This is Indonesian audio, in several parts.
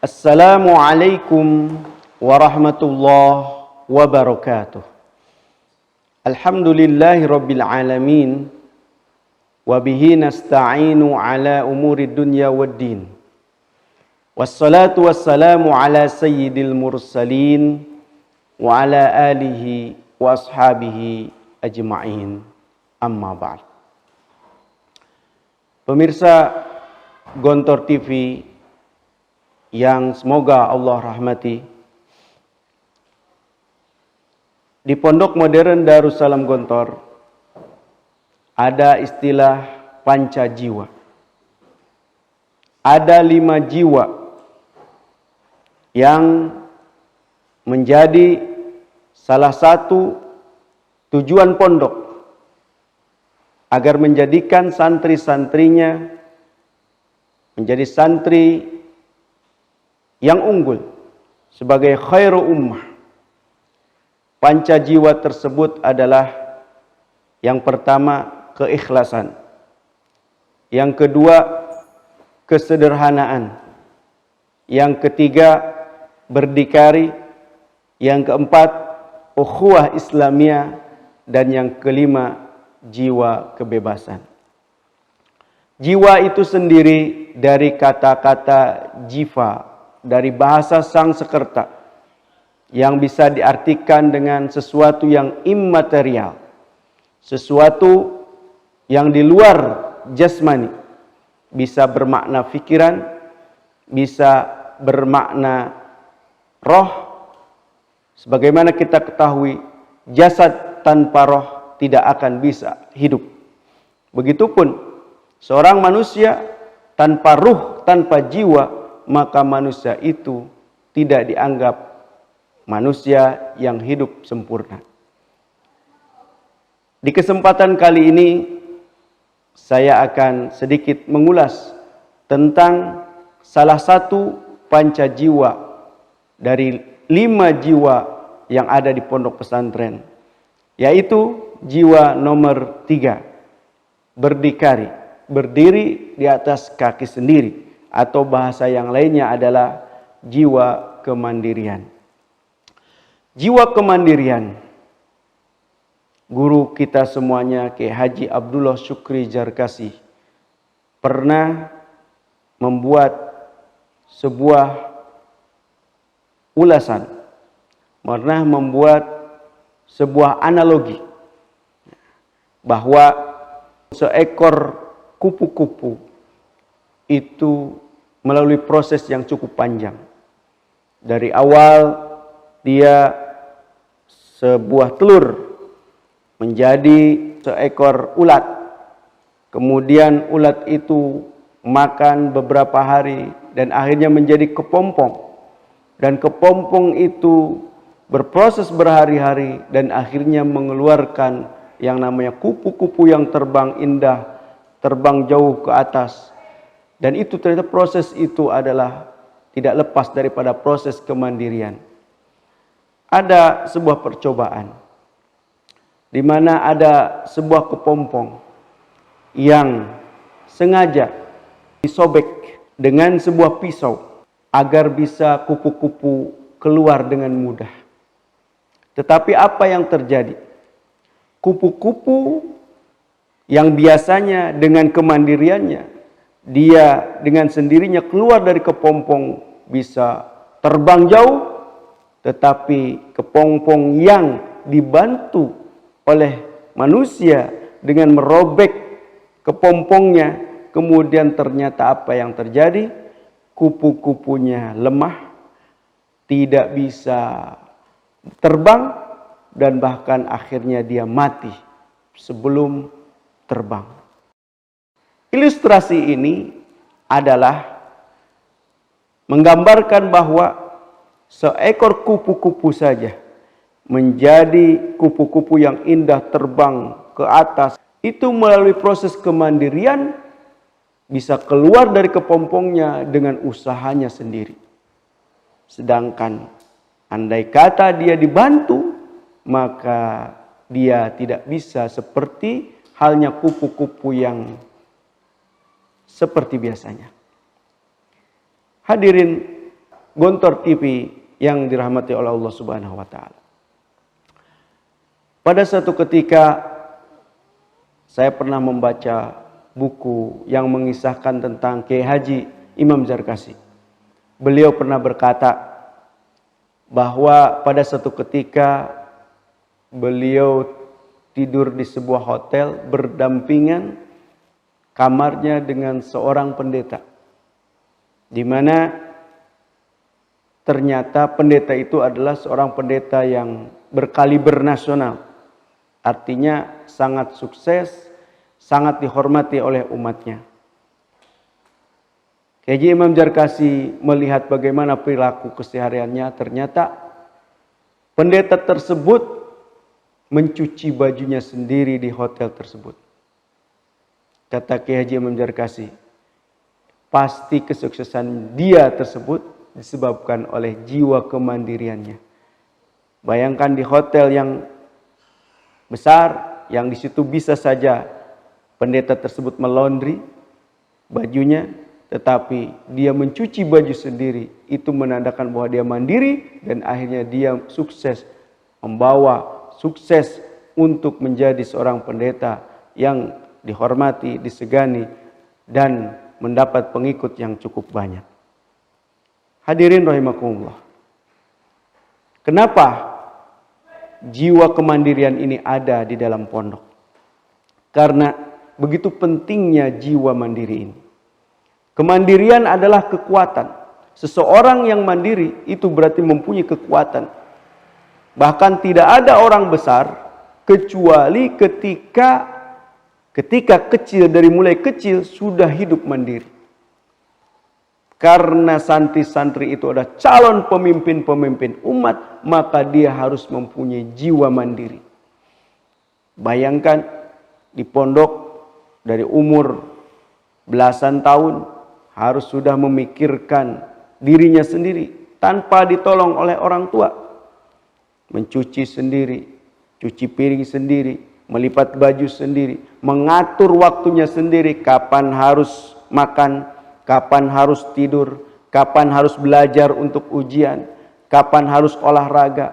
Assalamualaikum warahmatullahi wabarakatuh. Alhamdulillahi rabbil alamin. Wabihi nasta'inu ala umuri dunya waddin. Wassalatu wassalamu ala sayyidil mursalin wa ala alihi wa ashabihi ajma'in. Amma ba'd. Pemirsa Gontor TV yang semoga Allah rahmati, di Pondok Modern Darussalam Gontor ada istilah panca jiwa. Ada 5 jiwa yang menjadi salah satu tujuan pondok agar menjadikan santri-santrinya menjadi santri yang unggul sebagai khairu ummah. Panca jiwa tersebut adalah yang pertama keikhlasan, yang kedua kesederhanaan, yang ketiga berdikari, yang keempat ukhuwah Islamiyah, dan yang kelima jiwa kebebasan. Jiwa itu sendiri dari kata-kata jiva, dari bahasa Sangsekerta, yang bisa diartikan dengan sesuatu yang immaterial, sesuatu yang di luar jasmani, bisa bermakna pikiran, bisa bermakna roh. Sebagaimana kita ketahui, jasad tanpa roh tidak akan bisa hidup. Begitupun seorang manusia tanpa ruh, tanpa jiwa, maka manusia itu tidak dianggap manusia yang hidup sempurna. Di kesempatan kali ini saya akan sedikit mengulas tentang salah satu panca jiwa dari 5 jiwa yang ada di pondok pesantren, yaitu jiwa nomor 3, berdikari, berdiri di atas kaki sendiri, atau bahasa yang lainnya adalah jiwa kemandirian. Jiwa kemandirian, guru kita semuanya Kiai Haji Abdullah Syukri Jarkasi pernah membuat sebuah ulasan, pernah membuat sebuah analogi bahwa seekor kupu-kupu itu melalui proses yang cukup panjang. Dari awal dia sebuah telur menjadi seekor ulat. Kemudian ulat itu makan beberapa hari dan akhirnya menjadi kepompong. Dan kepompong itu berproses berhari-hari dan akhirnya mengeluarkan yang namanya kupu-kupu yang terbang indah, terbang jauh ke atas. Dan itu ternyata proses itu adalah tidak lepas daripada proses kemandirian. Ada sebuah percobaan di mana ada sebuah kepompong yang sengaja disobek dengan sebuah pisau agar bisa kupu-kupu keluar dengan mudah. Tetapi apa yang terjadi? Kupu-kupu yang biasanya dengan kemandiriannya dia dengan sendirinya keluar dari kepompong bisa terbang jauh, tetapi kepompong yang dibantu oleh manusia dengan merobek kepompongnya, kemudian ternyata apa yang terjadi? Kupu-kupunya lemah, tidak bisa terbang, dan bahkan akhirnya dia mati sebelum terbang. Ilustrasi ini adalah menggambarkan bahwa seekor kupu-kupu saja menjadi kupu-kupu yang indah terbang ke atas, itu melalui proses kemandirian bisa keluar dari kepompongnya dengan usahanya sendiri. Sedangkan andai kata dia dibantu, maka dia tidak bisa seperti halnya kupu-kupu yang seperti biasanya. Hadirin Gontor TV yang dirahmati oleh Allah Subhanahu wa taala. Pada satu ketika saya pernah membaca buku yang mengisahkan tentang Kiai Haji Imam Zarkasi. Beliau pernah berkata bahwa pada satu ketika beliau tidur di sebuah hotel berdampingan kamarnya dengan seorang pendeta, di mana ternyata pendeta itu adalah seorang pendeta yang berkaliber nasional, artinya sangat sukses, sangat dihormati oleh umatnya. Kiai Haji Imam Zarkasi melihat bagaimana perilaku kesehariannya, ternyata pendeta tersebut mencuci bajunya sendiri di hotel tersebut. Kata Kiai Haji Imam Zarkasi, pasti kesuksesan dia tersebut disebabkan oleh jiwa kemandiriannya. Bayangkan di hotel yang besar, yang di situ bisa saja pendeta tersebut melondri bajunya, tetapi dia mencuci baju sendiri. Itu menandakan bahwa dia mandiri dan akhirnya dia sukses sukses untuk menjadi seorang pendeta yang dihormati, disegani, dan mendapat pengikut yang cukup banyak. Hadirin rahimakumullah. Kenapa jiwa kemandirian ini ada di dalam pondok? Karena begitu pentingnya jiwa mandiri ini. Kemandirian adalah kekuatan. Seseorang yang mandiri itu berarti mempunyai kekuatan. Bahkan tidak ada orang besar kecuali ketika kecil, dari mulai kecil sudah hidup mandiri. Karena santri-santri itu adalah calon pemimpin-pemimpin umat, maka dia harus mempunyai jiwa mandiri. Bayangkan di pondok dari umur belasan tahun harus sudah memikirkan dirinya sendiri tanpa ditolong oleh orang tua. Mencuci sendiri, cuci piring sendiri, melipat baju sendiri, mengatur waktunya sendiri, kapan harus makan, kapan harus tidur, kapan harus belajar untuk ujian, kapan harus olahraga,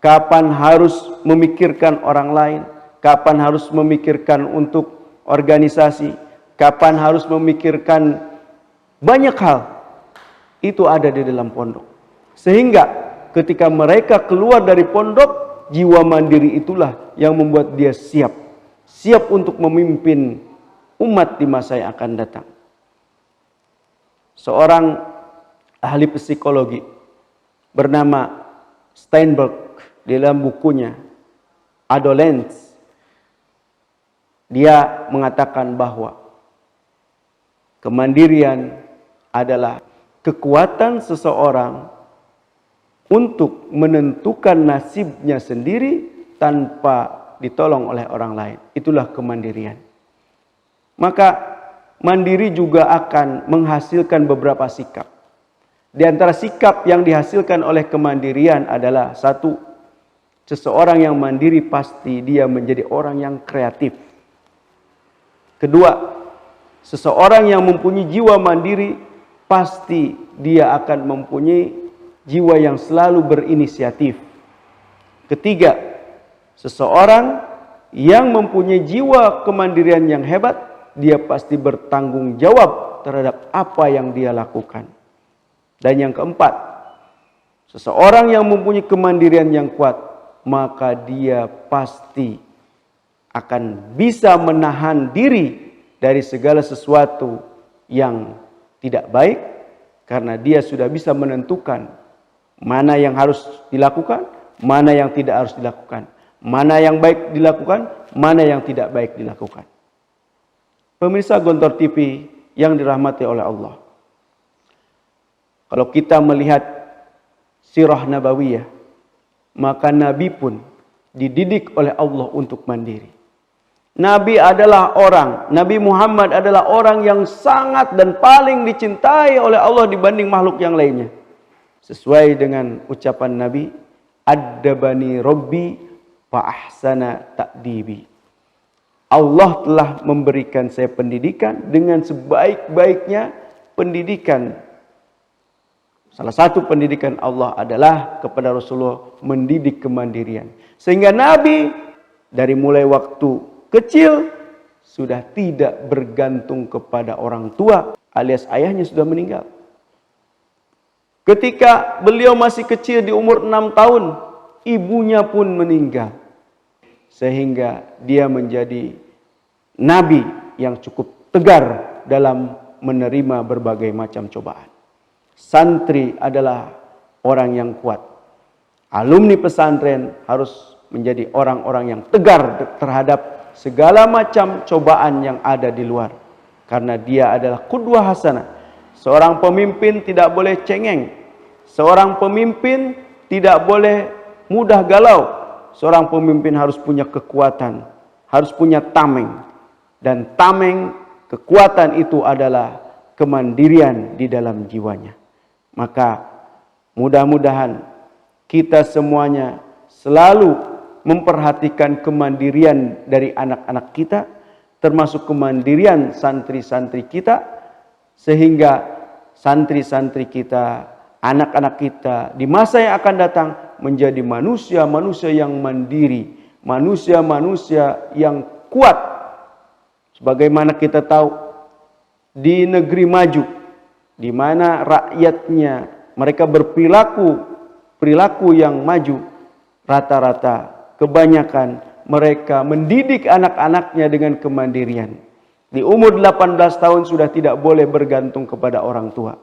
kapan harus memikirkan orang lain, kapan harus memikirkan untuk organisasi, kapan harus memikirkan banyak hal. Itu ada di dalam pondok. Sehingga ketika mereka keluar dari pondok, jiwa mandiri itulah yang membuat dia siap untuk memimpin umat di masa yang akan datang. Seorang ahli psikologi bernama Steinberg dalam bukunya Adolescence, dia mengatakan bahwa kemandirian adalah kekuatan seseorang untuk menentukan nasibnya sendiri tanpa ditolong oleh orang lain. Itulah kemandirian. Maka mandiri juga akan menghasilkan beberapa sikap. Di antara sikap yang dihasilkan oleh kemandirian adalah satu, seseorang yang mandiri pasti dia menjadi orang yang kreatif. Kedua, seseorang yang mempunyai jiwa mandiri pasti dia akan mempunyai jiwa yang selalu berinisiatif. Ketiga, seseorang yang mempunyai jiwa kemandirian yang hebat, dia pasti bertanggung jawab terhadap apa yang dia lakukan. Dan yang keempat, seseorang yang mempunyai kemandirian yang kuat, maka dia pasti akan bisa menahan diri dari segala sesuatu yang tidak baik, karena dia sudah bisa menentukan mana yang harus dilakukan, mana yang tidak harus dilakukan, mana yang baik dilakukan, mana yang tidak baik dilakukan. Pemirsa Gontor TV yang dirahmati oleh Allah, kalau kita melihat sirah nabawiyah, maka Nabi pun dididik oleh Allah untuk mandiri. Nabi Muhammad adalah orang yang sangat dan paling dicintai oleh Allah dibanding makhluk yang lainnya. Sesuai dengan ucapan Nabi, "Addabani Rabbi fa ahsana ta'dibi." Allah telah memberikan saya pendidikan dengan sebaik-baiknya pendidikan. Salah satu pendidikan Allah adalah kepada Rasulullah mendidik kemandirian. Sehingga Nabi dari mulai waktu kecil sudah tidak bergantung kepada orang tua alias ayahnya sudah meninggal. Ketika beliau masih kecil di umur 6 tahun, ibunya pun meninggal. Sehingga dia menjadi nabi yang cukup tegar dalam menerima berbagai macam cobaan. Santri adalah orang yang kuat. Alumni pesantren harus menjadi orang-orang yang tegar terhadap segala macam cobaan yang ada di luar. Karena dia adalah qudwah hasanah. Seorang pemimpin tidak boleh cengeng. Seorang pemimpin tidak boleh mudah galau. Seorang pemimpin harus punya kekuatan, harus punya tameng. Dan tameng, kekuatan itu adalah kemandirian di dalam jiwanya. Maka mudah-mudahan kita semuanya selalu memperhatikan kemandirian dari anak-anak kita, termasuk kemandirian santri-santri kita, sehingga santri-santri kita, anak-anak kita di masa yang akan datang menjadi manusia-manusia yang mandiri, manusia-manusia yang kuat. Sebagaimana kita tahu di negeri maju, di mana rakyatnya mereka perilaku yang maju, rata-rata kebanyakan mereka mendidik anak-anaknya dengan kemandirian. Di umur 18 tahun sudah tidak boleh bergantung kepada orang tua.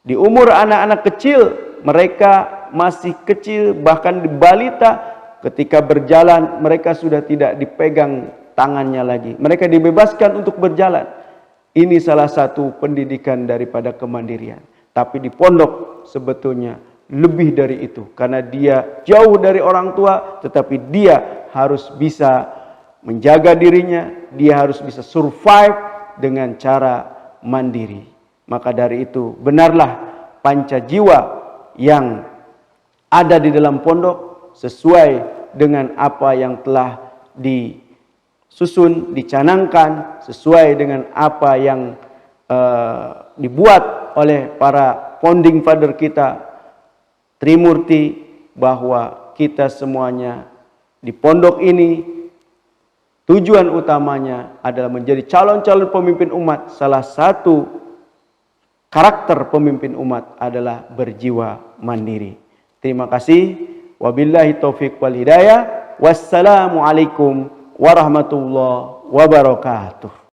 Di umur anak-anak kecil, mereka masih kecil, bahkan di balita, ketika berjalan mereka sudah tidak dipegang tangannya lagi. Mereka dibebaskan untuk berjalan. Ini salah satu pendidikan daripada kemandirian. Tapi di pondok sebetulnya lebih dari itu. Karena dia jauh dari orang tua, tetapi dia harus bisa menjaga dirinya. Dia harus bisa survive dengan cara mandiri. Maka dari itu, benarlah panca jiwa yang ada di dalam pondok sesuai dengan apa yang telah disusun, dicanangkan, sesuai dengan apa yang dibuat oleh para founding father kita, Trimurti, bahwa kita semuanya di pondok ini tujuan utamanya adalah menjadi calon-calon pemimpin umat. Salah satu karakter pemimpin umat adalah berjiwa mandiri. Terima kasih. Wabillahi taufiq wal hidayah. Wassalamualaikum warahmatullahi wabarakatuh.